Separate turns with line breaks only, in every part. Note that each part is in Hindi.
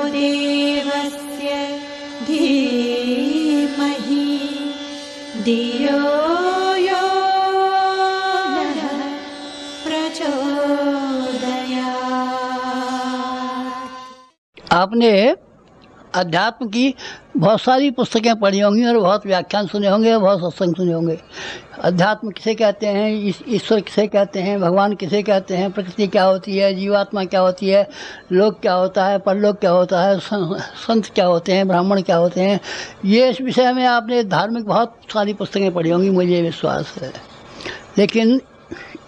देवस्य धीमहि धियो यो नः प्रचोदयात्।
आपने अध्यात्म की बहुत सारी पुस्तकें पढ़ी होंगी और बहुत व्याख्यान सुने होंगे और बहुत सत्संग सुने होंगे। अध्यात्म किसे कहते हैं, ईश्वर किसे कहते हैं, भगवान किसे कहते हैं, प्रकृति क्या होती है, जीवात्मा क्या होती है, लोक क्या होता है, परलोक क्या होता है, संत क्या होते हैं, ब्राह्मण क्या होते हैं, ये इस विषय में आपने धार्मिक बहुत सारी पुस्तकें पढ़ी होंगी, मुझे विश्वास है। लेकिन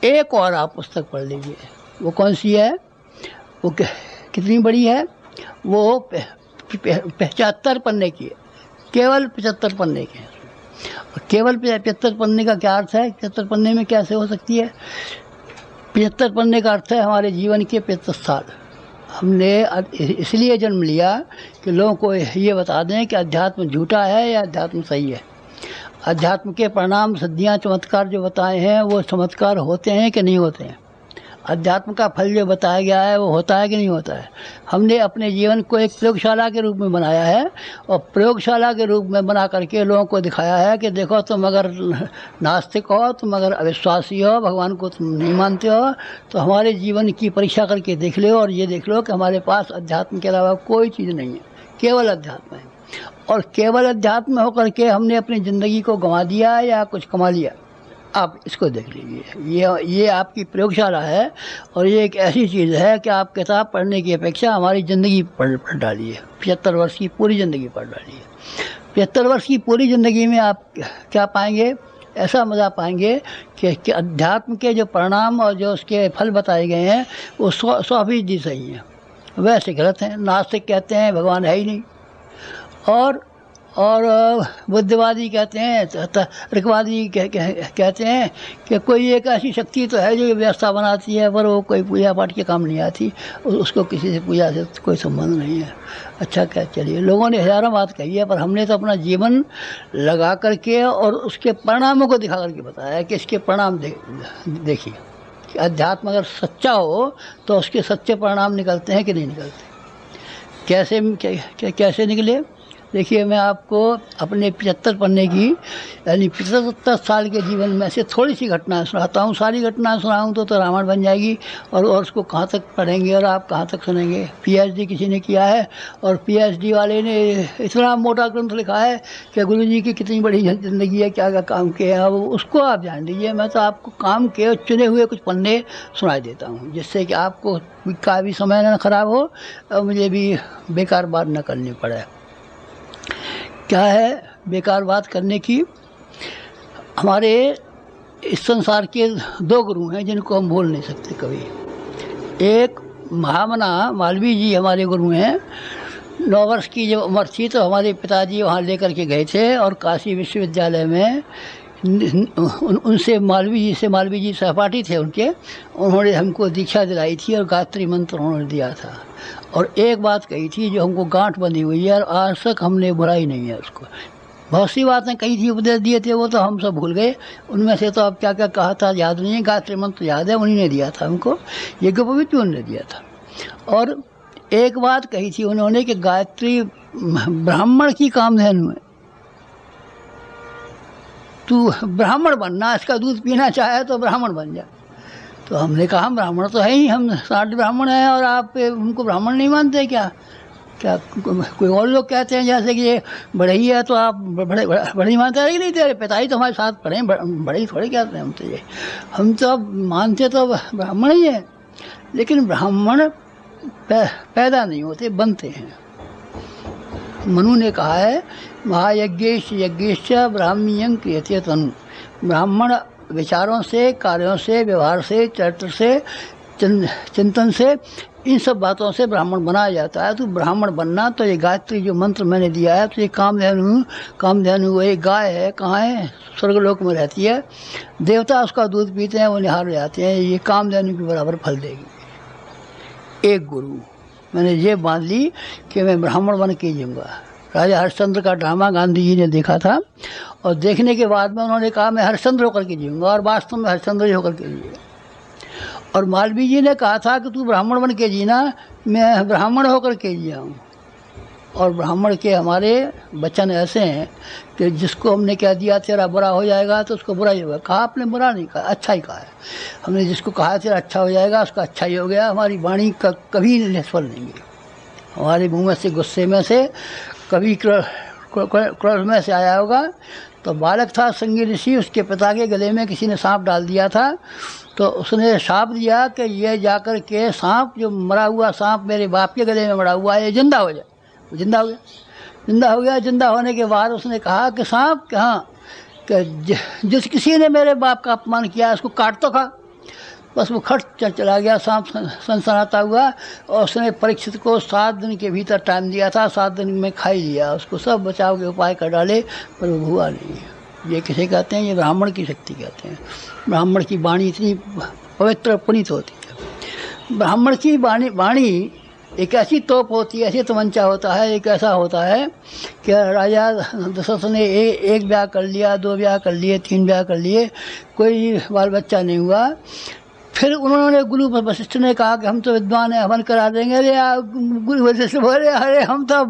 एक और आप पुस्तक पढ़ लीजिए। वो कौन सी है? वो कितनी बड़ी है? वो 75 पन्ने की है, केवल 75 पन्ने के हैं। और केवल 75 पन्ने का क्या अर्थ है? 75 पन्ने में कैसे हो सकती है? 75 पन्ने का अर्थ है हमारे जीवन के 75 साल। हमने इसलिए जन्म लिया कि लोगों को ये बता दें कि अध्यात्म झूठा है या अध्यात्म सही है। अध्यात्म के परिणाम, सिद्धियाँ, चमत्कार जो बताए हैं वो चमत्कार होते हैं कि नहीं होते हैं। अध्यात्म का फल जो बताया गया है वो होता है कि नहीं होता है। हमने अपने जीवन को एक प्रयोगशाला के रूप में बनाया है और प्रयोगशाला के रूप में बना करके लोगों को दिखाया है कि देखो, तुम अगर नास्तिक हो, तुम अगर अविश्वासी हो, भगवान को तुम नहीं मानते हो, तो हमारे जीवन की परीक्षा करके देख लो और ये देख लो कि हमारे पास अध्यात्म के अलावा कोई चीज़ नहीं है, केवल अध्यात्म है। और केवल अध्यात्म होकर के हमने अपनी ज़िंदगी को गंवा दिया या कुछ कमा लिया। आप इसको देख लीजिए, ये आपकी प्रयोगशाला है और ये एक ऐसी चीज़ है कि आप किताब पढ़ने की अपेक्षा हमारी ज़िंदगी पढ़ डालिए। 75 वर्ष की पूरी ज़िंदगी पढ़ डालिए। 75 वर्ष की पूरी ज़िंदगी में आप क्या पाएंगे? ऐसा मज़ा पाएंगे कि अध्यात्म के जो परिणाम और जो उसके फल बताए गए हैं वो 100% सही हैं, वैसे गलत हैं। नास्तिक कहते हैं भगवान है ही नहीं, और बुद्धवादी कहते हैं, तर्कवादी कहते हैं कि कोई एक ऐसी शक्ति तो है जो व्यवस्था बनाती है, पर वो कोई पूजा पाठ के काम नहीं आती, उसको किसी से पूजा से कोई संबंध नहीं है। अच्छा, क्या चलिए, लोगों ने हज़ारों बात कही है, पर हमने तो अपना जीवन लगा करके और उसके परिणामों को दिखा करके बताया कि इसके परिणाम देखिए कि अध्यात्म अगर सच्चा हो तो उसके सच्चे परिणाम निकलते हैं कि नहीं निकलते। कैसे निकले? देखिए, मैं आपको अपने 75 पन्ने की यानी 75 साल के जीवन में से थोड़ी सी घटनाएं सुनाता हूँ। सारी घटनाएं सुनाऊँ तो रामायण बन जाएगी और उसको कहाँ तक पढ़ेंगे और आप कहाँ तक सुनेंगे। पीएचडी किसी ने किया है और पीएचडी वाले ने इतना मोटा ग्रंथ लिखा है कि गुरुजी की कितनी बड़ी ज़िंदगी है, क्या क्या काम किए हैं, अब उसको आप जान लीजिए। मैं तो आपको काम के चुने हुए कुछ पन्ने सुनाई देता हूँ, जिससे कि आपको का भी समय न खराब हो और मुझे भी बेकार बात न करनी पड़े। क्या है बेकार बात करने की? हमारे इस संसार के 2 गुरु हैं जिनको हम भूल नहीं सकते कभी। एक महामना मालवीय जी हमारे गुरु हैं। 9 वर्ष की जब उम्र थी तो हमारे पिताजी वहाँ लेकर के गए थे और काशी विश्वविद्यालय में मालवीय जी सहपाठी थे उनके, उन्होंने हमको दीक्षा दिलाई थी और गायत्री मंत्र उन्होंने दिया था। और एक बात कही थी जो हमको गांठ बंधी हुई है और आज तक हमने बुराई नहीं है उसको। बहुत सी बातें कही थी, उपदेश दिए थे, वो तो हम सब भूल गए। उनमें से तो अब क्या क्या कहा था याद नहीं है। गायत्री मंत्र याद है, उन्हीं ने दिया था हमको, यज्ञोपवीत उन्होंने दिया था। और एक बात कही थी उन्होंने कि गायत्री ब्राह्मण की कामधेनु है, तू ब्राह्मण बनना, इसका दूध पीना चाहे तो ब्राह्मण बन जा। तो हमने कहा हम ब्राह्मण तो है ही, हम 60 ब्राह्मण हैं और आप उनको ब्राह्मण नहीं मानते क्या? कोई और लोग कहते हैं जैसे कि ये बढ़ई है तो आप बड़े मानते हैं कि नहीं, तेरे पिताजी तो हमारे साथ पढ़े, बड़े थोड़े कहते हैं हम तो। ये हम तो अब मानते तो ब्राह्मण ही हैं, लेकिन ब्राह्मण पैदा नहीं होते, बनते हैं। मनु ने कहा है महायज्ञेश यज्ञेश ब्राह्मीयं क्रियते तनु। ब्राह्मण विचारों से, कार्यों से, व्यवहार से, चरित्र से, चिंतन से, इन सब बातों से ब्राह्मण बनाया जाता है। तो ब्राह्मण बनना तो ये गायत्री जो मंत्र मैंने दिया है, तो ये कामधेनु वो एक गाय है, कहाँ है? स्वर्गलोक में रहती है। देवता उसका दूध पीते हैं, वो निहार हो जाते हैं। ये कामधेनु के बराबर फल देगी। एक गुरु मैंने ये बांध ली कि मैं ब्राह्मण बन के जीऊँगा। राजा हरिश्चंद्र का ड्रामा गांधी जी ने देखा था और देखने के बाद में उन्होंने कहा मैं हरिश्चंद्र होकर के जीऊँगा, और वास्तव में हरिश्चंद्र ही होकर के जिए। और मालवीय जी ने कहा था कि तू ब्राह्मण बन के जीना, मैं ब्राह्मण होकर के जिया हूँ। और ब्राह्मण के हमारे वचन ऐसे हैं कि जिसको हमने कह दिया तेरा बुरा हो जाएगा तो उसको बुरा ही होगा। कहा आपने बुरा नहीं कहा, अच्छा ही कहा है। हमने जिसको कहा तेरा अच्छा हो जाएगा उसका अच्छा ही हो गया। हमारी वाणी कभी निष्फल नहीं गई। हमारे मुँह में से गुस्से में से कभी क्रोध में से आया होगा। तो बालक था संगी ऋषि, उसके पिता के गले में किसी ने सांप डाल दिया था, तो उसने शाप दिया कि ये जाकर के सांप, जो मरा हुआ सांप मेरे बाप के गले में मरा हुआ है, ये जिंदा हो जाए। वो जिंदा हो गया। जिंदा हो गया। जिंदा होने के बाद उसने कहा कि सांप कि हाँ, कि जिस किसी ने मेरे बाप का अपमान किया उसको काट तो खा। बस वो खट चला गया सांप सनसनाता हुआ। और उसने परीक्षित को 7 दिन के भीतर टाइम दिया था, 7 दिन में खा ही लिया। उसको सब बचाव के उपाय कर डाले पर वो हुआ नहीं। ये किसे कहते हैं? ये ब्राह्मण की शक्ति कहते हैं। ब्राह्मण की वाणी इतनी पवित्र पुनीत होती है। ब्राह्मण की वाणी एक ऐसी तोप होती है, ऐसी तमंचा होता है, एक ऐसा होता है कि राजा दशरथ ने एक ब्याह कर लिया, 2 ब्याह कर लिए, 3 ब्याह कर लिए, कोई बाल बच्चा नहीं हुआ। फिर उन्होंने गुरु वशिष्ठ ने कहा कि हम तो विद्वान हैं, हवन करा देंगे। अरे गुरु वशिष्ठ बोले अरे हम तो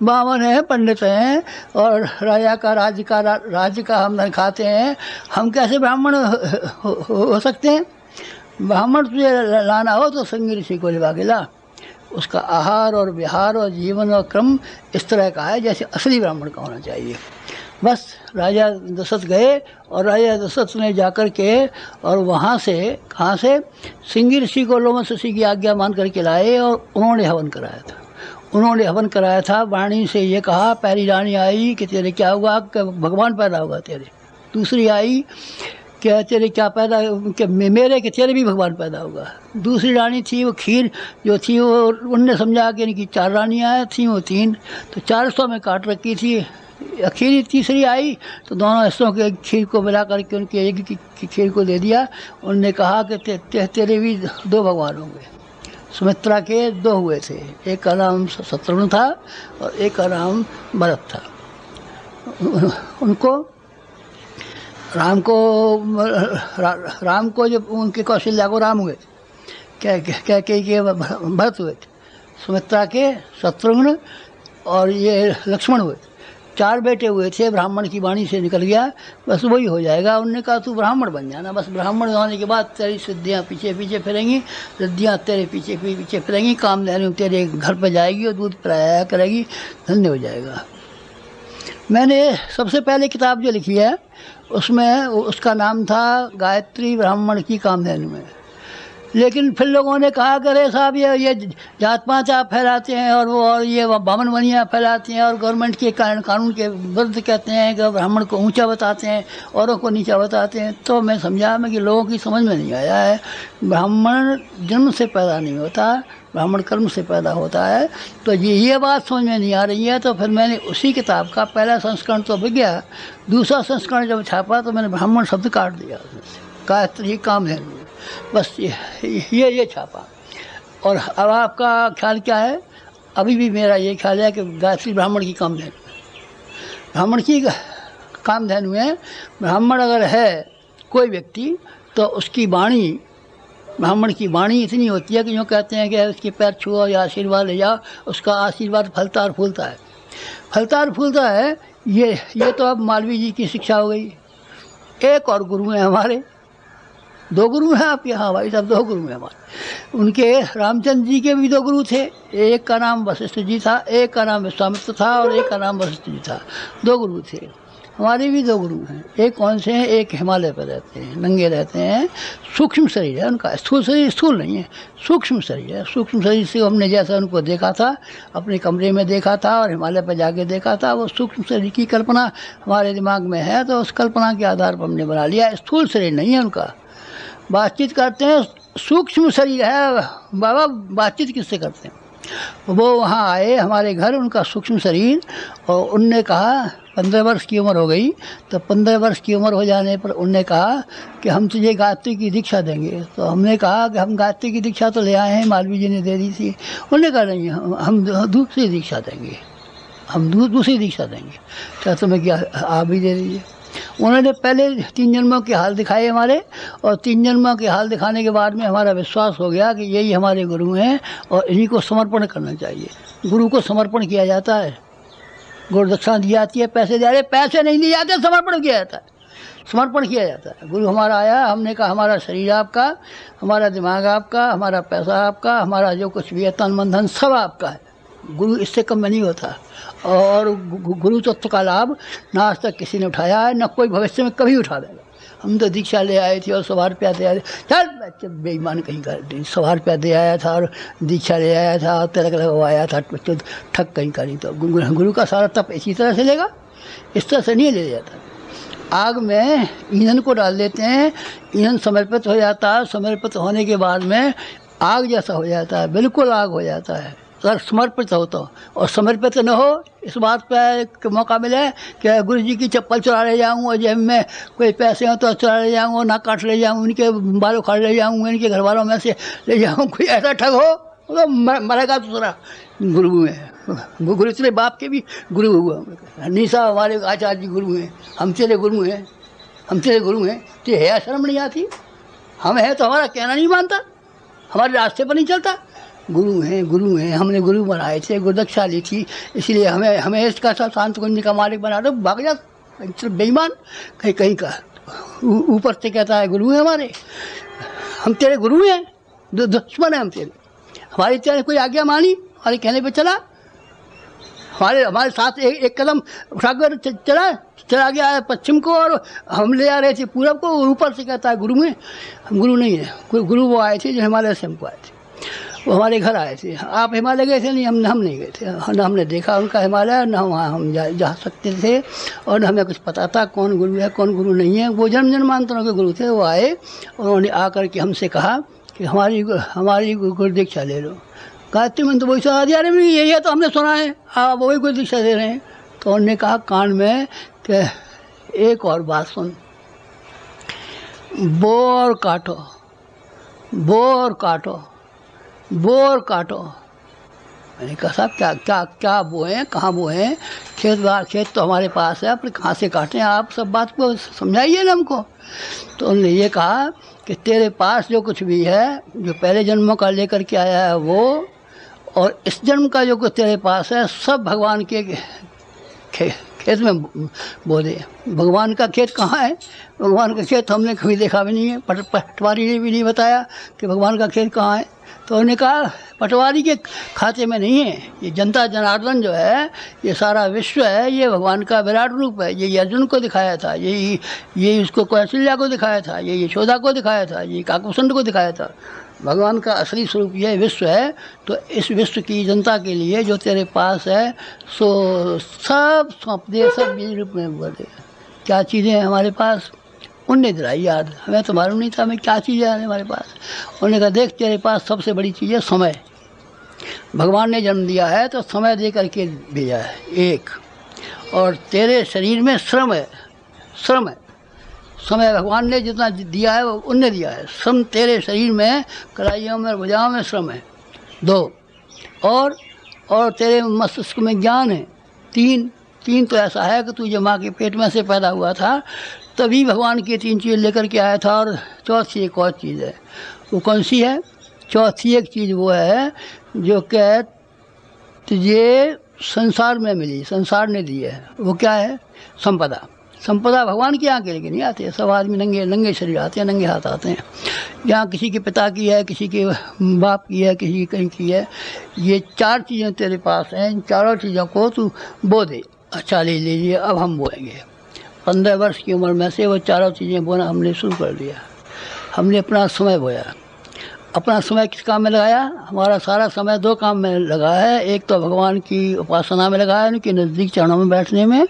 बामन हैं, पंडित हैं और राजा का राज्य का हम धन खाते हैं, हम कैसे ब्राह्मण हो सकते हैं? ब्राह्मण तुझे लाना हो तो संगी ऋषि को लिवा के ला। उसका आहार और विहार और जीवन और क्रम इस तरह का है जैसे असली ब्राह्मण का होना चाहिए। बस राजा दशरथ गए और राजा दशरथ ने जाकर के और वहाँ से कहाँ से सिंगी ऋषि को लोमस ऋषि की आज्ञा मान करके लाए और उन्होंने हवन कराया था। उन्होंने हवन कराया था। वाणी से ये कहा, पहली रानी आई कि तेरे क्या हुआ? कि भगवान पैदा होगा तेरे। दूसरी आई कि तेरे क्या पैदा, कि मेरे कि तेरे भी भगवान पैदा होगा। दूसरी रानी थी वो खीर जो थी वो उनने समझा कि इनकी 4 रानियाँ थी, वो 3 तो 400 में काट रखी थी। अखीरी तीसरी आई तो दोनों हिस्सों के खीर को मिला करके उनके एक की खीर को दे दिया। उनने कहा कि तेरे भी 2 भगवान होंगे। सुमित्रा के 2 हुए थे, एक का नाम शत्रुघ्न था और एक का नाम भरत था। उनको राम को जब उनके कौशल्या को राम हुए थे, क्या के भरत हुए थे, सुमित्रा के शत्रुघ्न और ये लक्ष्मण हुए थे। 4 बेटे हुए थे। ब्राह्मण की वाणी से निकल गया, बस वही हो जाएगा। उनने कहा तू ब्राह्मण बन जाना, बस ब्राह्मण होने के बाद तेरी सिद्धियाँ पीछे पीछे फिरेंगी, सिद्धियाँ तेरे पीछे पीछे फिरेंगी, कामधेनु तेरे घर पर जाएगी और दूध पिलाया करेगी, धन्य हो जाएगा। मैंने सबसे पहले किताब जो लिखी है उसमें उसका नाम था गायत्री ब्राह्मण की कामधेनु में। लेकिन फिर लोगों ने कहा कि अरे साहब ये जात पात आप फैलाते हैं और ये बामन बनियाँ फैलाते हैं और गवर्नमेंट के कानून के विरुद्ध कहते हैं कि ब्राह्मण को ऊंचा बताते हैं औरों को नीचा बताते हैं। तो मैं समझा कि लोगों की समझ में नहीं आया है। ब्राह्मण जन्म से पैदा नहीं होता, ब्राह्मण कर्म से पैदा होता है। तो ये बात समझ में नहीं आ रही है। तो फिर मैंने उसी किताब का पहला संस्करण तो बिक गया, दूसरा संस्करण जब छापा तो मैंने ब्राह्मण शब्द काट दिया उसमें से, गायत्री कामधेनु, बस ये छापा। और अब आपका ख्याल क्या है? अभी भी मेरा ये ख्याल है कि गायत्री ब्राह्मण की कामधेनु, ब्राह्मण की कामधेनु है। ब्राह्मण अगर है कोई व्यक्ति तो उसकी वाणी, ब्राह्मण की वाणी इतनी होती है कि यूँ कहते हैं कि उसके पैर छुओ या आशीर्वाद ले जाओ, उसका आशीर्वाद फलता और फूलता है, फलता और फूलता है। ये तो अब मालवीय जी की शिक्षा हो गई। एक और गुरु हैं हमारे, 2 गुरु हैं आप यहाँ भाई साहब, 2 गुरु हैं हमारे। उनके रामचंद्र जी के भी 2 गुरु थे, एक का नाम वशिष्ठ जी था, एक का नाम विश्वामित्र था और एक का नाम वशिष्ठ जी था। 2 गुरु थे। हमारे भी 2 गुरु हैं। एक कौन से हैं? एक हिमालय पर रहते हैं, नंगे रहते हैं, सूक्ष्म शरीर है उनका, स्थूल शरीर स्थूल नहीं है, सूक्ष्म शरीर है। सूक्ष्म शरीर से हमने जैसा उनको देखा था, अपने कमरे में देखा था और हिमालय पर जाके देखा था, वो सूक्ष्म शरीर की कल्पना हमारे दिमाग में है, तो उस कल्पना के आधार पर हमने बना लिया। स्थूल शरीर नहीं है उनका। बातचीत करते हैं, सूक्ष्म शरीर है बाबा, बातचीत किससे करते हैं? वो वहाँ आए हमारे घर, उनका सूक्ष्म शरीर, और उनने कहा 15 वर्ष की उम्र हो गई, तो 15 वर्ष की उम्र हो जाने पर उनने कहा कि हम तुझे गायत्री की दीक्षा देंगे। तो हमने कहा कि हम गायत्री की दीक्षा तो ले आए हैं, मालवीय जी ने दे दी थी। उन्होंने कहा नहीं, हम दूसरी दीक्षा देंगे, हम दूसरी दीक्षा देंगे, क्या तुम्हें क्या आप भी दे दीजिए। उन्होंने पहले 3 जन्मों के हाल दिखाए हमारे, और 3 जन्मों के हाल दिखाने के बाद में हमारा विश्वास हो गया कि यही हमारे गुरु हैं और इन्हीं को समर्पण करना चाहिए। गुरु को समर्पण किया जाता है, गुरु दक्षिणा दी जाती है, पैसे दे रहे, पैसे नहीं दिए जाते, समर्पण किया जाता है, समर्पण किया जाता है। गुरु हमारा आया, हमने कहा हमारा शरीर आपका, हमारा दिमाग आपका, हमारा पैसा आपका, हमारा जो कुछ भी है तन मन धन सब आपका है। गुरु इससे कम में नहीं होता। और गुरु तत्व का लाभ ना आज तक किसी ने उठाया है, न कोई भविष्य में कभी उठा देगा। हम तो दीक्षा ले आए थे और 100 रुपया दे आए थे, चल बेईमान कहीं कर 100 रुपया दे आया था और दीक्षा ले आया था और तिलक लगवाया था, ठग कहीं करी। तो गुरु का सारा तप इसी तरह से लेगा, इस तरह से नहीं ले जाता। आग में ईंधन को डाल देते हैं, ईंधन समर्पित हो जाता है, समर्पित होने के बाद में आग जैसा हो जाता है, बिल्कुल आग हो जाता है अगर समर्पित हो तो। और समर्पित न हो, इस बात पर मौका मिले कि गुरु जी की चप्पल चुरा ले जाऊँ और जेब में कोई पैसे हो तो चुरा ले जाऊँ, ना काट ले जाऊँ, इनके बालों खाड़ ले जाऊँ, इनके घर वालों में से ले जाऊँ, कोई ऐसा ठग हो तो मरेगा दूसरा। गुरु है, गुरु तेरे बाप के भी गुरु हुआ, नहीं साहब हमारे आचार्य जी गुरु हैं, हम तेरे गुरु हैं, हम तेरे गुरु हैं। तो है शर्म नहीं आती? हम हैं तो हमारा कहना नहीं मानता, हमारे रास्ते पर नहीं चलता। गुरु हैं, गुरु हैं, हमने गुरु बनाए थे, गुरुदक्षा ली थी, इसलिए हमें इसका सब शांत कुंज का मालिक बना दो। भाग जा बेईमान कहीं कहीं का, ऊपर से कहता है गुरु हैं हमारे, हम तेरे गुरु हैं, दुश्मन है हम तेरे। हमारी तेरे कोई आज्ञा मानी, हमारे कहने पे चला, हमारे साथ एक कदम उठाकर चला गया है पश्चिम को और हम ले आ रहे थे पूरब को, और ऊपर से कहता है गुरु हैं। हम गुरु नहीं है, गुरु वो आए थे जो हिमालय से हमको आए थे, वो हमारे घर आए थे। आप हिमालय गए थे? नहीं, हम नहीं गए थे, न हमने देखा उनका हिमालय, न वहाँ हम जा सकते थे, और न हमें कुछ पता था कौन गुरु है कौन गुरु नहीं है। वो जन्मांतरों के गुरु थे, वो आए और उन्होंने आकर के हमसे कहा कि हमारी गुरु दीक्षा ले लो। कहा तुम तो वही सुना दिया, अरे यही है तो हमने सुना है, आप वही गुरु दीक्षा दे रहे हैं। तो उन्होंने कहा कान में कि एक और बात सुन, बोर काटो, बोर काटो, बोर काटो। मैंने कहा साहब क्या क्या क्या बोएं, कहाँ बोएं, खेत तो हमारे पास है, अपने कहाँ से काटें, आप सब बात को समझाइए ना हमको। तो उन्होंने ये कहा कि तेरे पास जो कुछ भी है, जो पहले जन्मों का लेकर के आया है वो, और इस जन्म का जो कुछ तेरे पास है, सब भगवान के खेत में बो दे। भगवान का खेत कहाँ है? भगवान का खेत हमने कभी देखा भी नहीं है, पटवारी ने भी नहीं बताया कि भगवान का खेत कहाँ है। तो उन्होंने कहा पटवारी के खाते में नहीं है, ये जनता जनार्दन जो है, ये सारा विश्व है, ये भगवान का विराट रूप है। ये अर्जुन को दिखाया था, यही उसको कौशल्या को दिखाया था, ये यशोदा को दिखाया था, ये काकुसंड को दिखाया था। भगवान का असली स्वरूप ये विश्व है। तो इस विश्व की जनता के लिए जो तेरे पास है सो सब सौंप दे, सब बीज रूप में बोले। क्या चीज़ें हैं हमारे पास? उनने दिलाई याद, हमें तो मालूम नहीं था हमें क्या चीज़ें हैं हमारे पास। उन्होंने कहा देख तेरे पास सबसे बड़ी चीज़ है समय। भगवान ने जन्म दिया है तो समय दे करके भेजा है एक, और तेरे शरीर में श्रम है, श्रम है। समय भगवान ने जितना दिया है वो उनने दिया है। श्रम तेरे शरीर में, कलाइयों में, भुजाओं में श्रम है 2, और तेरे मस्तिष्क में ज्ञान है 3 तो ऐसा है कि तू जब माँ के पेट में से पैदा हुआ था तभी भगवान की 3 चीज़ लेकर के आया था। और चौथी एक और चीज़ है, वो कौन सी है? चौथी एक चीज़ वो है जो कि तुझे संसार में मिली, संसार ने दी है। वो क्या है? संपदा। संपदा भगवान के यहाँ के लेके नहीं आते, सब आदमी नंगे शरीर आते हैं, नंगे हाथ आते हैं। यहाँ किसी के पिता की है, किसी के बाप की है, किसी की कहीं की है। ये 4 चीज़ें तेरे पास हैं, इन चारों चीज़ों को तू बो दे। अच्छा ले लीजिए, अब हम बोएंगे। 15 वर्ष की उम्र में से वो चारों चीज़ें बोना हमने शुरू कर दिया। हमने अपना समय बोया। अपना समय किस काम में लगाया? हमारा सारा समय 2 काम में लगा है। एक तो भगवान की उपासना में लगा है, उनके नज़दीक चरणों में बैठने में,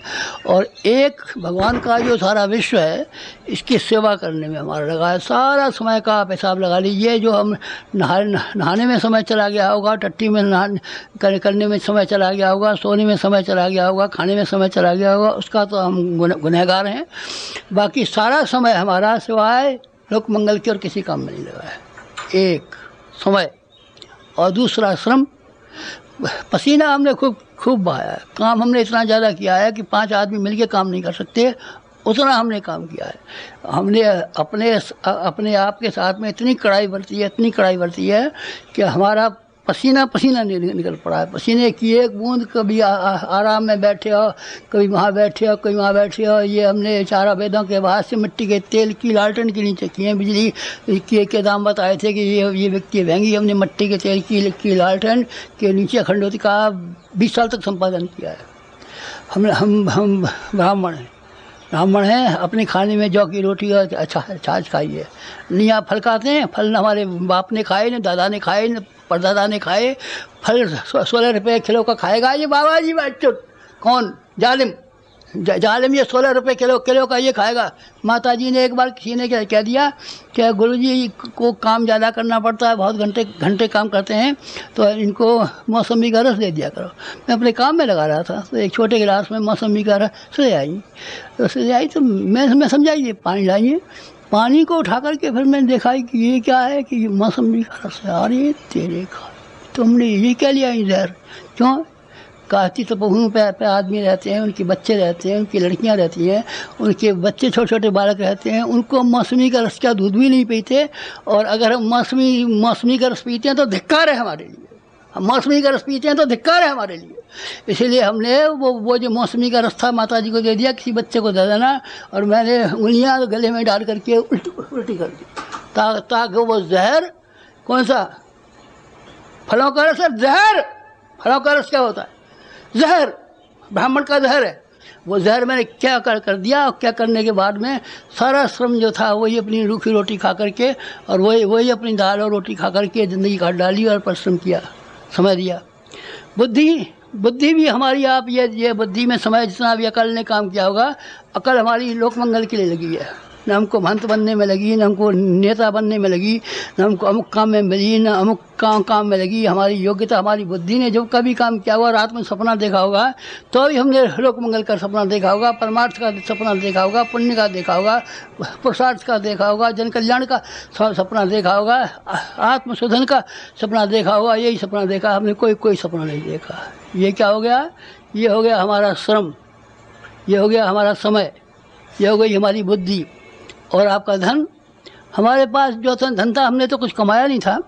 और एक भगवान का जो सारा विश्व है इसकी सेवा करने में हमारा लगा है। सारा समय का आप हिसाब लगा लीजिए। जो हम नहाने में समय चला गया होगा, टट्टी में करने में समय चला गया होगा, सोने में समय चला गया होगा, खाने में समय चला गया होगा, उसका तो हम गुनहगार हैं। बाकी सारा समय हमारा सिवाय लोक मंगल के और किसी काम में नहीं लगा है। एक समय, और दूसरा श्रम। पसीना हमने खूब बहाया है। काम हमने इतना ज़्यादा किया है कि 5 आदमी मिलके काम नहीं कर सकते, उतना हमने काम किया है। हमने अपने आप के साथ में इतनी कड़ाई बरती है कि हमारा पसीना पसीना निकल पड़ा है। पसीने की एक बूंद, कभी आराम में बैठे हो, कभी वहाँ बैठे हो, कभी वहाँ बैठे हो। ये हमने चारा वेदों के बाद से मिट्टी के तेल की लालटेन के नीचे किए। बिजली के दाम बताए थे कि ये व्यक्ति महंगी। हमने मिट्टी के तेल की लालटेन के नीचे अखंडोती का 20 साल तक संपादन किया है। हम ब्राह्मण हैं, अपने खाने में जौ की रोटी और छाछ खाई है। नहीं आप फल खाते हैं? फल हमारे बाप ने खाए, न दादा ने खाए, न परदादा ने खाए। फल 16 रुपये किलो का खाएगा ये बाबा जी बच्चों? कौन? जालिम ये 16 रुपये किलो का ये खाएगा। माता जी ने एक बार किसी ने कह दिया कि गुरुजी को काम ज़्यादा करना पड़ता है, बहुत घंटे काम करते हैं, तो इनको मौसमी का रस दे दिया करो। मैं अपने काम में लगा रहा था तो एक छोटे गिलास में मौसमी का रस ले आई। तो मैं समझाइए पानी लाइए। पानी को उठा करके फिर मैंने देखा कि ये क्या है, कि मौसमी का रस है। अरे तेरे का तुमने ये क्या लिया जहर? क्यों? काशी तपोभूमि पे आदमी रहते हैं, उनके बच्चे रहते हैं, उनकी लड़कियां रहती हैं, उनके बच्चे छोटे छोटे बालक रहते हैं, उनको मौसमी का रस का दूध भी नहीं पीते। और अगर हम मौसमी का रस पीते हैं तो धिक्कार है हमारे लिए। हम मौसमी का रस पीते हैं तो धिक्कार है हमारे लिए। इसीलिए हमने वो जो मौसमी का रस था माता जी को दे दिया, किसी बच्चे को दे देना। और मैंने उंगलियाँ गले में डाल करके उल्टी कर दी ताकि वो जहर, कौन सा? फलों का रस। जहर फलों का रस क्या होता है? जहर ब्राह्मण का जहर है। वो जहर मैंने क्या कर दिया। और क्या करने के बाद में सारा श्रम जो था वही अपनी रूखी रोटी खा करके और वही अपनी दाल और रोटी खा करके ज़िंदगी काट डाली और परिश्रम किया, समय दिया। बुद्धि भी हमारी, आप ये बुद्धि में समय जितना भी अकल ने काम किया होगा, अकल हमारी लोक मंगल के लिए लगी है। न हमको महंत बनने में लगी, न हमको नेता बनने में लगी, न हमको अमुक काम में मिली, न अमुक काम में लगी। हमारी योग्यता, हमारी बुद्धि ने जो कभी काम किया होगा, रात में सपना देखा होगा तो भी हमने लोक मंगल का सपना देखा होगा, परमार्थ का सपना देखा होगा, पुण्य का देखा होगा, पुरुषार्थ का देखा होगा, जन कल्याण का सपना देखा होगा, आत्मशोधन का सपना देखा होगा। यही सपना देखा हमने, कोई सपना नहीं देखा। ये क्या हो गया? ये हो गया हमारा श्रम, ये हो गया हमारा समय, ये हो गई हमारी बुद्धि। और आपका धन, हमारे पास जो धन था, हमने तो कुछ कमाया नहीं था,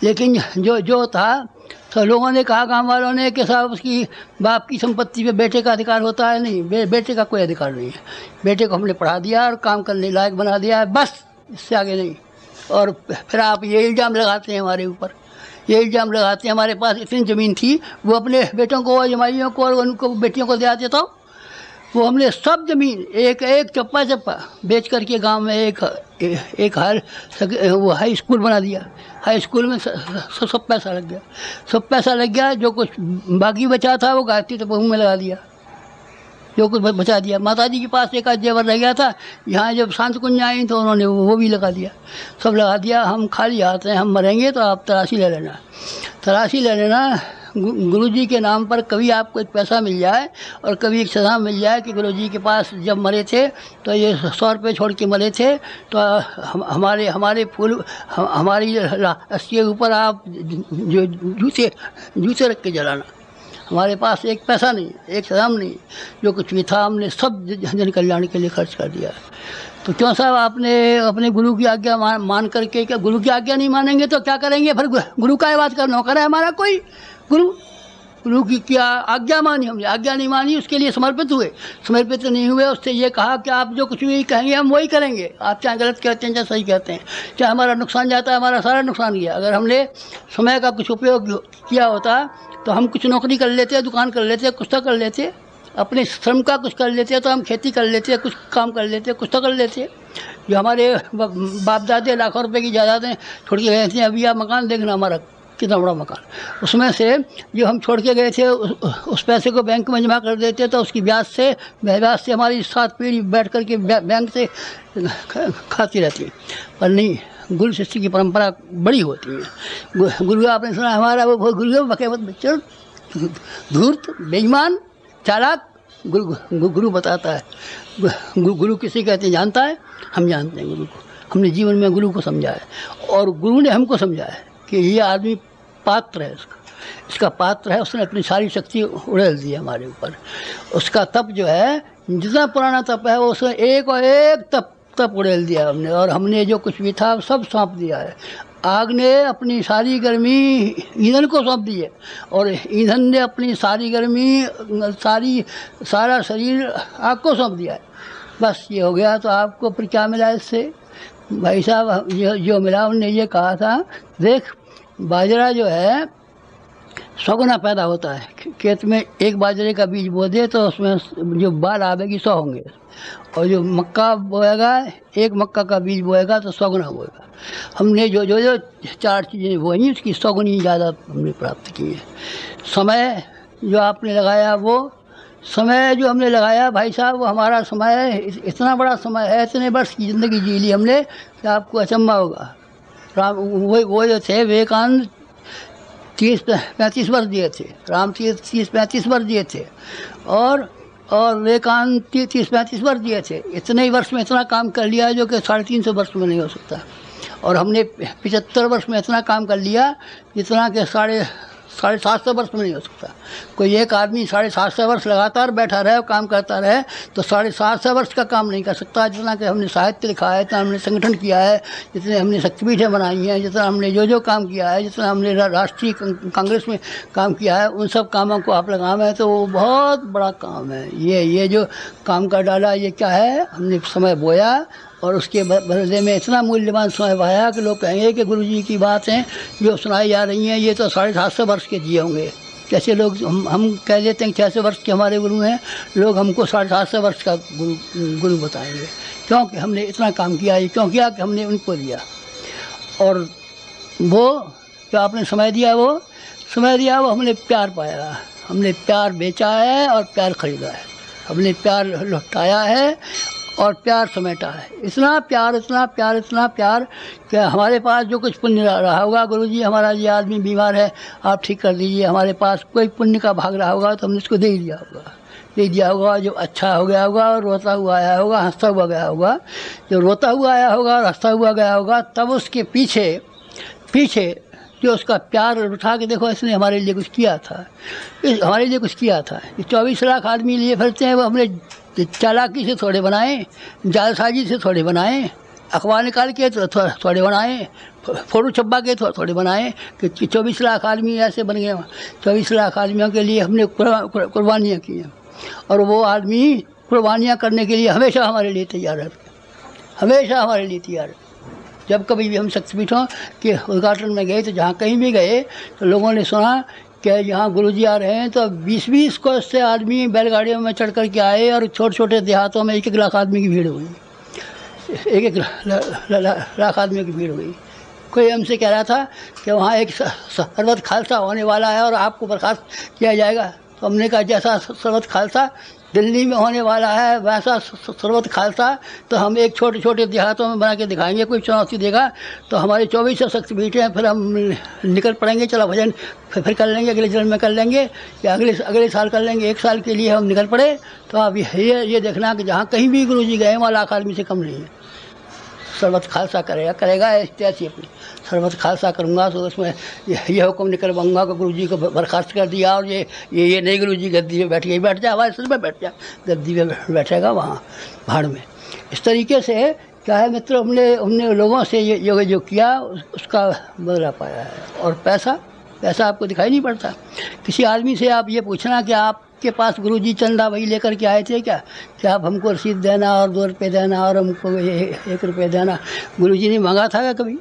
लेकिन जो था तो लोगों ने कहा, गांव वालों ने, कि साहब उसकी बाप की संपत्ति पे बेटे का अधिकार होता है। नहीं, बेटे का कोई अधिकार नहीं है। बेटे को हमने पढ़ा दिया और काम करने लायक बना दिया है, बस, इससे आगे नहीं। और फिर आप ये इल्ज़ाम लगाते हैं हमारे ऊपर, ये इल्ज़ाम लगाते हैं हमारे पास इतनी ज़मीन थी, वो अपने बेटों को, जमाइयों को और उनको बेटियों को दे आते, तो वो हमने सब ज़मीन एक चप्पा बेच करके गांव में एक वो हाई स्कूल बना दिया। हाई स्कूल में सब पैसा लग गया। जो कुछ बाकी बचा था वो गायत्री तपोभूमि में लगा दिया, जो कुछ बचा दिया। माता जी के पास एक आध जेवर रह गया था, यहाँ जब शांत कुंज आई तो उन्होंने वो भी लगा दिया, सब लगा दिया। हम खाली हाथ हैं, हम मरेंगे तो आप तलाशी ले लेना। गुरुजी के नाम पर कभी आपको एक पैसा मिल जाए और कभी एक सदा मिल जाए कि गुरुजी के पास जब मरे थे तो ये 100 रुपये छोड़ के मरे थे, तो हमारे फूल, हमारी अस्सी के ऊपर आप जो जूते रख के जलाना। हमारे पास एक पैसा नहीं, एक सदाम नहीं, जो कुछ भी था हमने सब जन कल्याण के लिए खर्च कर दिया। तो क्यों साहब आपने अपने गुरु की आज्ञा मान करके, क्या गुरु की आज्ञा नहीं मानेंगे तो क्या करेंगे? फिर गुरु का बात का नौकर है हमारा कोई? गुरु की क्या आज्ञा मानी हमने? आज्ञा नहीं मानी, उसके लिए समर्पित नहीं हुए। उससे ये कहा कि आप जो कुछ भी कहेंगे हम वही करेंगे, आप चाहे गलत कहते हैं चाहे सही कहते हैं, चाहे हमारा नुकसान जाता है, हमारा सारा नुकसान गया। अगर हमने समय का कुछ उपयोग किया होता तो हम कुछ नौकरी कर लेते, दुकान कर लेते, कुछ तो कर लेते, अपने श्रम का कुछ कर लेते, तो हम खेती कर लेते, कुछ काम कर लेते, कुछ तो कर लेते। जो हमारे बाप दादे लाखों रुपए की जायदादें छोड़ के गए थे, अभी आप मकान देखना हमारा कितना बड़ा मकान, उसमें से जो हम छोड़ के गए थे उस पैसे को बैंक में जमा कर देते, तो उसकी ब्याज से हमारी 7 पीढ़ी बैठ कर के बैंक से खाती रहती है। पर नहीं, गुरु शिष्य की परंपरा बड़ी होती है। गुरु आपने सुना हमारा वो गुरु बकेवत बच्चों, धूर्त, बेईमान, चालाक, गुरु बताता है। गुरु किसे कहते हैं जानता है? हम जानते हैं गुरु को, हमने जीवन में गुरु को समझा है और गुरु ने हमको समझा है कि ये आदमी पात्र है इसका, इसका पात्र है, उसने अपनी सारी शक्ति उड़ेल दी हमारे ऊपर। उसका तप जो है, जितना पुराना तप है, उसने एक और एक तप उड़ेल दिया हमने, और हमने जो कुछ भी था सब सौंप दिया है। आग ने अपनी सारी गर्मी ईंधन को सौंप दी है, और ईंधन ने अपनी सारी गर्मी सारा शरीर आग को सौंप दिया है। बस ये हो गया। तो आपको फिर क्या मिला इससे? भाई साहब, जो मिला उन्होंने ये कहा था, देख बाजरा जो है 100 गुना पैदा होता है। खेत में एक बाजरे का बीज बो दे तो उसमें जो बाल आवेगी 100 होंगे, और जो मक्का बोएगा, एक मक्का का बीज बोएगा तो 100 गुना बोएगा। हमने जो 4 चीज़ें बोई उसकी 100 गुनी ज़्यादा हमने प्राप्त की है। समय जो आपने लगाया, वो समय जो हमने लगाया भाई साहब, वो हमारा समय इतना बड़ा समय है, इतने वर्ष की ज़िंदगी जी ली हमने कि आपको अचंभा होगा। राम वो जो थे विवेकानंद 30-35 वर्ष दिए थे, राम 30-35 वर्ष दिए थे, और विवेकानंद 30-35 वर्ष दिए थे। इतने ही वर्ष में इतना काम कर लिया जो कि 350 वर्ष में नहीं हो सकता। और हमने 75 वर्ष में इतना काम कर लिया जितना कि 750 वर्ष में नहीं हो सकता। कोई एक आदमी 750 वर्ष लगातार बैठा रहे और काम करता रहे तो 750 वर्ष का काम नहीं कर सकता। जितना कि हमने साहित्य लिखा है, जितना हमने संगठन किया है, जितने हमने शक्तिपीठें बनाई हैं, जितना हमने जो काम किया है, जितना हमने राष्ट्रीय कांग्रेस में काम किया है, उन सब कामों को आप लगाएं तो वो बहुत बड़ा काम है। ये जो काम का डाला, ये क्या है? हमने समय बोया और उसके बदले में इतना मूल्यवान समय पाया कि लोग कहेंगे कि गुरुजी की बातें जो सुनाई जा रही हैं ये तो 750 वर्ष के जिए होंगे। जैसे लोग हम कह देते हैं 600 वर्ष के हमारे गुरु हैं, लोग हमको 750 वर्ष का गुरु बताएंगे, क्योंकि हमने इतना काम किया। ये क्यों किया? कि हमने उनको दिया। और वो जो आपने समय दिया, वो हमने प्यार पाया। हमने प्यार बेचा है और प्यार खरीदा है। हमने प्यार लौटाया है और प्यार समेटा है। इतना प्यार कि हमारे पास जो कुछ पुण्य रहा होगा, गुरुजी हमारा ये आदमी बीमार है, आप ठीक कर दीजिए, हमारे पास कोई पुण्य का भाग रहा होगा तो हमने उसको दे दिया होगा। जो अच्छा हो गया होगा और रोता हुआ आया होगा, हंसता हुआ गया होगा। जो रोता हुआ आया होगा और हंसता हुआ गया होगा, तब उसके पीछे जो उसका प्यार उठा के देखो, इसने हमारे लिए कुछ किया था, हमारे लिए कुछ किया था। 24 लाख आदमी लिए फिरते हैं, वो हमने चालाकी से थोड़े बनाए, जालसाजी से थोड़े बनाए, अखबार निकाल के थोड़े बनाए, फोटो छपा के थोड़े बनाए कि 24 लाख आदमी ऐसे बन गए। 24 लाख आदमियों के लिए हमने कुर्बानियाँ की हैं, और वो आदमी कुर्बानियाँ करने के लिए हमेशा हमारे लिए तैयार है, हमेशा हमारे लिए तैयार है। जब कभी भी हम शक्तिपीठों के उद्घाटन में गए तो जहाँ कहीं भी गए तो लोगों ने सुना कि यहाँ गुरुजी आ रहे हैं, तो 20-20 को से आदमी बैलगाड़ियों में चढ़ कर के आए, और छोटे देहातों में 1-1 लाख आदमी की भीड़ हुई, 1-1 लाख आदमी की भीड़ हुई। कोई हमसे कह रहा था कि वहाँ एक सरबत खालसा होने वाला है और आपको बर्खास्त किया जाएगा। तो हमने कहा जैसा सरबत खालसा दिल्ली में होने वाला है वैसा सरबत खालसा तो हम एक छोटे देहातों में बना के दिखाएंगे। कोई चुनौती देगा तो हमारी 24 शक्तिपीठें हैं, फिर हम निकल पड़ेंगे, चलो भजन फिर कर लेंगे, अगले जन्म में कर लेंगे या अगले साल कर लेंगे। 1 साल के लिए हम निकल पड़े तो आप ये देखना कि जहाँ कहीं भी गुरुजी गए वहाँ लाख आदमी से कम नहीं है। सरबत खालसा करेगा ऐसी अपनी सरबत खालसा करूँगा तो उसमें ये हुक्म निकलवाऊँगा कि गुरुजी को बर्खास्त कर दिया, और ये नहीं गुरुजी गद्दी में बैठ जा, हमारे सिर में बैठ जा, गद्दी में बैठेगा वहाँ भाड़ में। इस तरीके से क्या है मित्र, हमने लोगों से ये जो किया उसका बदला पाया है। और पैसा आपको दिखाई नहीं पड़ता। किसी आदमी से आप ये पूछना कि आपके पास गुरुजी चंदा वही लेकर के आए थे क्या आप हमको रसीद देना और 2 रुपये देना और हमको 1 रुपये देना, गुरुजी ने मांगा था क्या कभी?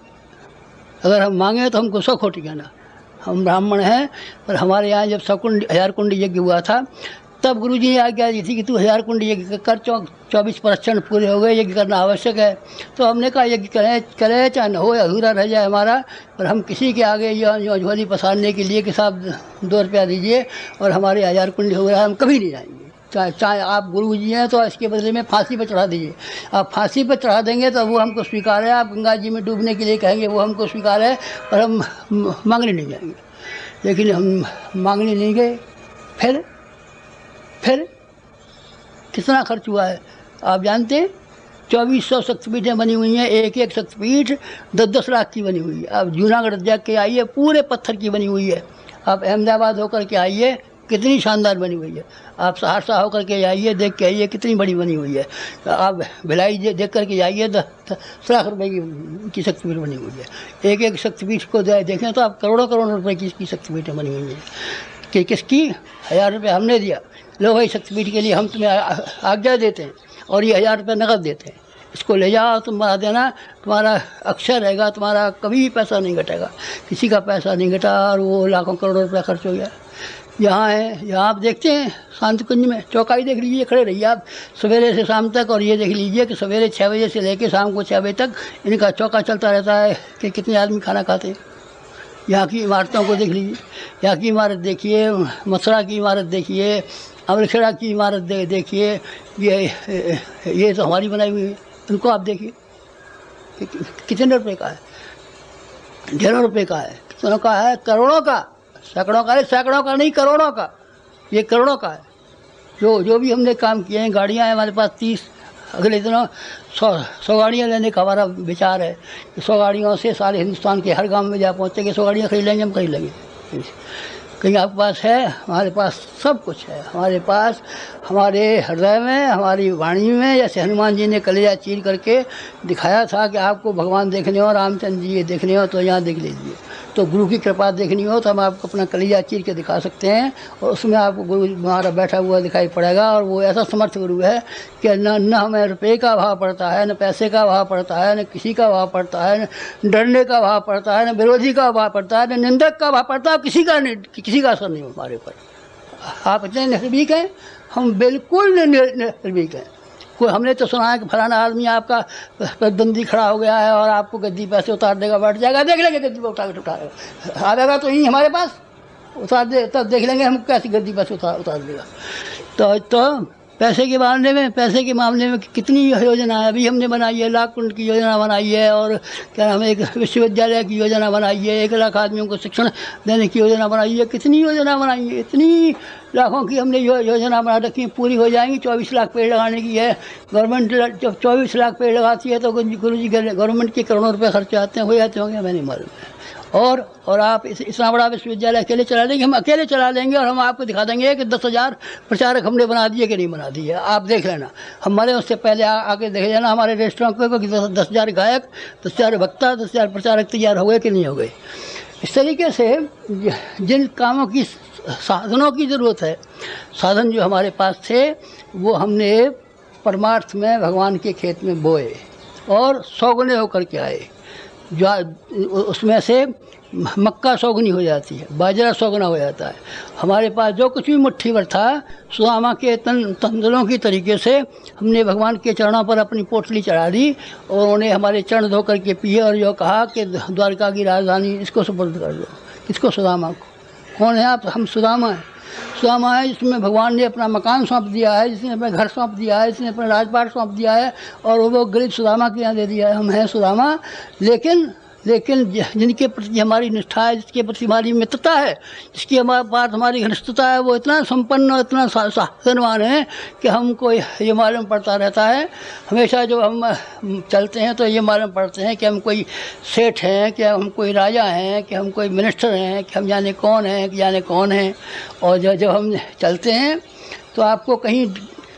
अगर हम मांगे तो हमको 100 खोटी कहना। हम ब्राह्मण हैं, पर हमारे यहाँ जब 1000 कुंड यज्ञ हुआ था तब गुरुजी ने आज्ञा दी थी कि तू 1000 कुंड यज्ञ कर, 24 प्रदक्षिण पूरे हो गए, यज्ञ करना आवश्यक है। तो हमने कहा यज्ञ करें चाहे न हो, अधूरा रह जाए हमारा, पर हम किसी के आगे यो झोली पसारने के लिए कि साहब 2 रुपया दीजिए और हमारे 1000 कुंड हो रहा है, हम कभी नहीं जाएंगे। चाहे आप गुरुजी हैं तो इसके बदले में फांसी पर चढ़ा दीजिए। आप फांसी पर चढ़ा देंगे तो वो हमको स्वीकार है, आप गंगा जी में डूबने के लिए कहेंगे वो हमको स्वीकार है, पर हम मांगने नहीं जाएंगे। लेकिन हम मांगने नहीं गए। फिर कितना खर्च हुआ है आप जानते हैं? 2400 शक्तिपीठें बनी हुई हैं, एक शक्तिपीठ 10-10 लाख की बनी हुई है। आप जूनागढ़ जाके आइए, पूरे पत्थर की बनी हुई है। आप अहमदाबाद होकर के आइए, कितनी शानदार बनी हुई है। आप सहरसा होकर के आइए, देख के आइए कितनी बड़ी बनी हुई है। आप भिलाई देख कर के आइए, 10 लाख रुपए की शक्तिपीठ बनी हुई है। एक एक शक्तिपीठ को देखें तो आप करोड़ों करोड़ रुपए की शक्तिपीठें बनी हुई हैं। कि किसकी? 1000 रुपये हमने दिया, लो भाई शक्तिपीठ के लिए हम तुम्हें आज्ञा देते हैं और ये 1000 रुपये नकद देते हैं, इसको ले जाओ, तुम बना देना, तुम्हारा अक्षर रहेगा, तुम्हारा कभी पैसा नहीं घटेगा। किसी का पैसा नहीं घटा और वो लाखों करोड़ों रुपया खर्च हो गया। यहाँ है, यहाँ आप देखते हैं शांति कुंज में चौकाई देख लीजिए, खड़े रहिए आप सवेरे से शाम तक, और ये देख लीजिए कि सवेरे 6 बजे से लेकर शाम को 6 बजे तक इनका चौका चलता रहता है कि कितने आदमी खाना खाते हैं। यहाँ की इमारतों को देख लीजिए, यहाँ की इमारत देखिए, मथुरा की इमारत देखिए, अमृतसर की इमारत देखिए, ये तो हमारी बनाई हुई है। उनको आप देखिए कितने रुपए का है, ढेरों रुपए का है, कितनों का है, करोड़ों का, सैकड़ों का, सैकड़ों का नहीं करोड़ों का, ये करोड़ों का है। जो भी हमने काम किए हैं, गाड़ियाँ हैं हमारे पास 30, अगले दिनों 100 गाड़ियाँ लेने का हमारा विचार है। 100 गाड़ियों से सारे हिंदुस्तान के हर गांव में जा पहुँचेंगे, 100 गाड़ियाँ खरीद लेंगे, हम खरीद लेंगे। कहीं आपके पास है? हमारे पास सब कुछ है। हमारे पास, हमारे हृदय में, हमारी वाणी में, जैसे हनुमान जी ने कलेजा चीर करके दिखाया था कि आपको भगवान देखने हो, रामचंद्र जी ये देखने हो तो यहाँ देख लीजिए। तो गुरु की कृपा देखनी हो तो हम आपको अपना कलेजा चीर के दिखा सकते हैं और उसमें आपको गुरु हमारा बैठा हुआ दिखाई पड़ेगा। और वो ऐसा समर्थ गुरु है कि न हमें रुपये का भाव पड़ता है, न पैसे का भाव पड़ता है, न किसी का भाव पड़ता है, न डरने का भाव पड़ता है, न विरोधी का भाव पड़ता है, न निंदक का भाव पड़ता है। किसी का असर नहीं हमारे ऊपर। आप इतने निर्भीक हैं, हम बिल्कुल निर्भीक हैं। कोई हमने तो सुना है कि फलाना आदमी आपका प्रतिद्वंदी खड़ा हो गया है और आपको गद्दी पैसे उतार देगा, बैठ जाएगा, देख लेंगे गद्दी पर उठाएगा, आएगा तो यहीं हमारे पास उतार दे, तब देख लेंगे हम कैसी गद्दी पैसे उतार देगा। तो पैसे के मामले में कितनी योजना है अभी हमने बनाई है। लाख कुंड की योजना बनाई है और क्या नाम है, एक विश्वविद्यालय की योजना बनाई है, 1 लाख आदमियों को शिक्षण देने की योजना बनाई है। कितनी योजना बनाई है, इतनी लाखों की हमने योजना बना रखी है, पूरी हो जाएंगी। 24 लाख पेड़ लगाने की है गवर्नमेंट। जब 24 लाख पेड़ लगाती है तो गुरु जी गवर्नमेंट के करोड़ों रुपये खर्चे आते हैं, हो जाते होंगे, हमें नहीं मालूम है। और आप इतना बड़ा विश्वविद्यालय अकेले चला लेंगे? हम अकेले चला लेंगे और हम आपको दिखा देंगे कि 10,000 प्रचारक हमने बना दिए कि नहीं बना दिए। आप देख लेना, हमारे उससे पहले आके देख लेना हमारे रेस्टोरेंट पे कि 10,000 गायक, 10,000 वक्ता, 10,000 प्रचारक तैयार हो गए कि नहीं हो गए। इस तरीके से जिन कामों की, साधनों की ज़रूरत है, साधन जो हमारे पास थे वो हमने परमार्थ में भगवान के खेत में बोए और 100 गुने होकर के आए। जो उसमें से मक्का 100 गुनी हो जाती है, बाजरा 100 गुना हो जाता है। हमारे पास जो कुछ भी मुट्ठी भर था, सुदामा के तंदुलों की तरीके से हमने भगवान के चरणों पर अपनी पोटली चढ़ा दी और उन्हें हमारे चरण धो करके पिए और जो कहा कि द्वारका की राजधानी इसको सुपुर्द कर दो। किसको? सुदामा को। कौन है आप? हम सुदामा हैं। सुदामा है जिसमें भगवान ने अपना मकान सौंप दिया है, जिसने अपना घर सौंप दिया है, जिसने अपना राजपाट सौंप दिया है और वो गरीब सुदामा के यहाँ दे दिया है। हम हैं सुदामा, लेकिन जिनके प्रति हमारी निष्ठा है, जिसके प्रति हमारी मित्रता है, जिसकी हमारे पास हमारी घनिष्ठता है, वो इतना संपन्न और इतना साधनवान है कि हमको ये मालूम पड़ता रहता है। हमेशा जब हम चलते हैं तो ये मालूम पड़ते हैं कि हम कोई सेठ हैं, कि हम कोई राजा हैं, कि हम कोई मिनिस्टर हैं, कि हम जाने कौन हैं, कि जाने कौन हैं। और जब हम चलते हैं तो आपको कहीं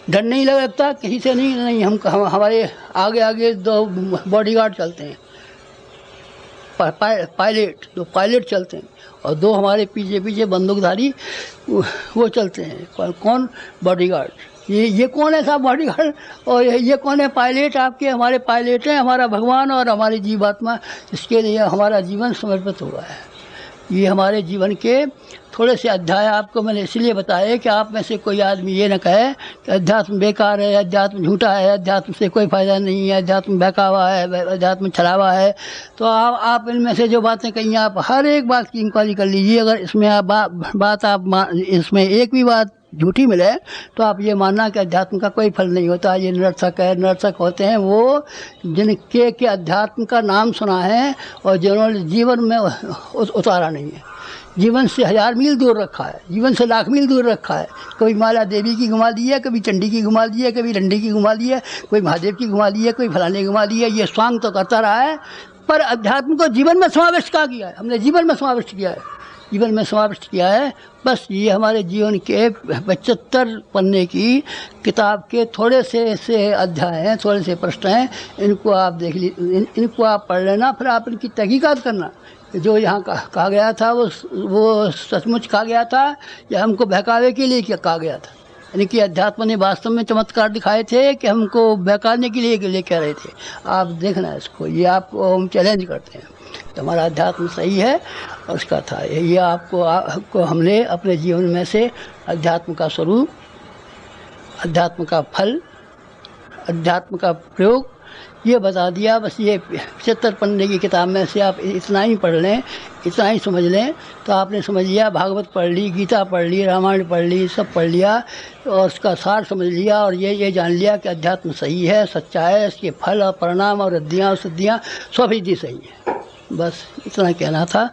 डर नहीं लगता, किसी से नहीं। हम हमारे आगे आगे 2 बॉडीगार्ड चलते हैं, पायलट, 2 पायलट चलते हैं और 2 हमारे पीछे बंदूकधारी वो चलते हैं। कौन? बॉडीगार्ड। ये कौन है साहब बॉडीगार्ड? और ये कौन है? पायलट। आपके हमारे पायलट हैं, हमारा भगवान और हमारी जीवात्मा, इसके लिए हमारा जीवन समर्पित हुआ है। ये हमारे जीवन के थोड़े से अध्याय आपको मैंने इसलिए बताए कि आप में से कोई आदमी ये न कहे कि अध्यात्म बेकार है, अध्यात्म झूठा है, अध्यात्म से कोई फ़ायदा नहीं है, अध्यात्म बहकावा है, अध्यात्म छलावा है। तो आप इनमें से जो बातें कही, आप हर एक बात की इंक्वायरी कर लीजिए। अगर इसमें आप इसमें एक भी बात झूठी मिले तो आप ये मानना कि अध्यात्म का कोई फल नहीं होता, ये निरर्थक है। निरर्थक होते हैं वो जिनके अध्यात्म का नाम सुना है और जिन्होंने जीवन में उतारा नहीं है, जीवन से 1000 मील दूर रखा है, जीवन से लाख मील दूर रखा है। कभी माला देवी की घुमा दी है, कभी चंडी की घुमा दी है, कभी डंडी की घुमा दी है, कोई महादेव की घुमा दी है, कोई फलाने की घुमा दी है। ये स्वांग तो करता रहा है, पर अध्यात्म को जीवन में समाविष्ट किया है, हमने जीवन में समाविष्ट किया है। जीवन में समाविष्ट किया है। बस ये हमारे जीवन के 75 पन्ने की किताब के थोड़े से ऐसे अध्याय हैं, थोड़े से प्रश्न हैं, इनको आप देख इनको आप पढ़ लेना, फिर आप इनकी तहकीकात करना। जो यहाँ कहा गया था वो सचमुच कहा गया था या हमको बहकावे के लिए क्या कहा गया था, यानी कि अध्यात्म ने वास्तव में चमत्कार दिखाए थे कि हमको बहकाने के लिए कह रहे थे। आप देखना इसको, ये आपको हम चैलेंज करते हैं। तो हमारा अध्यात्म सही है और उसका था ये आपको हमने अपने जीवन में से अध्यात्म का स्वरूप, अध्यात्म का फल, अध्यात्म का प्रयोग ये बता दिया। बस ये 75 पन्ने की किताब में से आप इतना ही पढ़ लें, इतना ही समझ लें तो आपने समझ लिया। भागवत पढ़ ली, गीता पढ़ ली, रामायण पढ़ ली, सब पढ़ लिया और उसका सार समझ लिया और ये जान लिया कि अध्यात्म सही है, सच्चा है, इसके फल और परिणाम और रिद्धियाँ और सिद्धियाँ 100% सही है। बस इतना कहना था।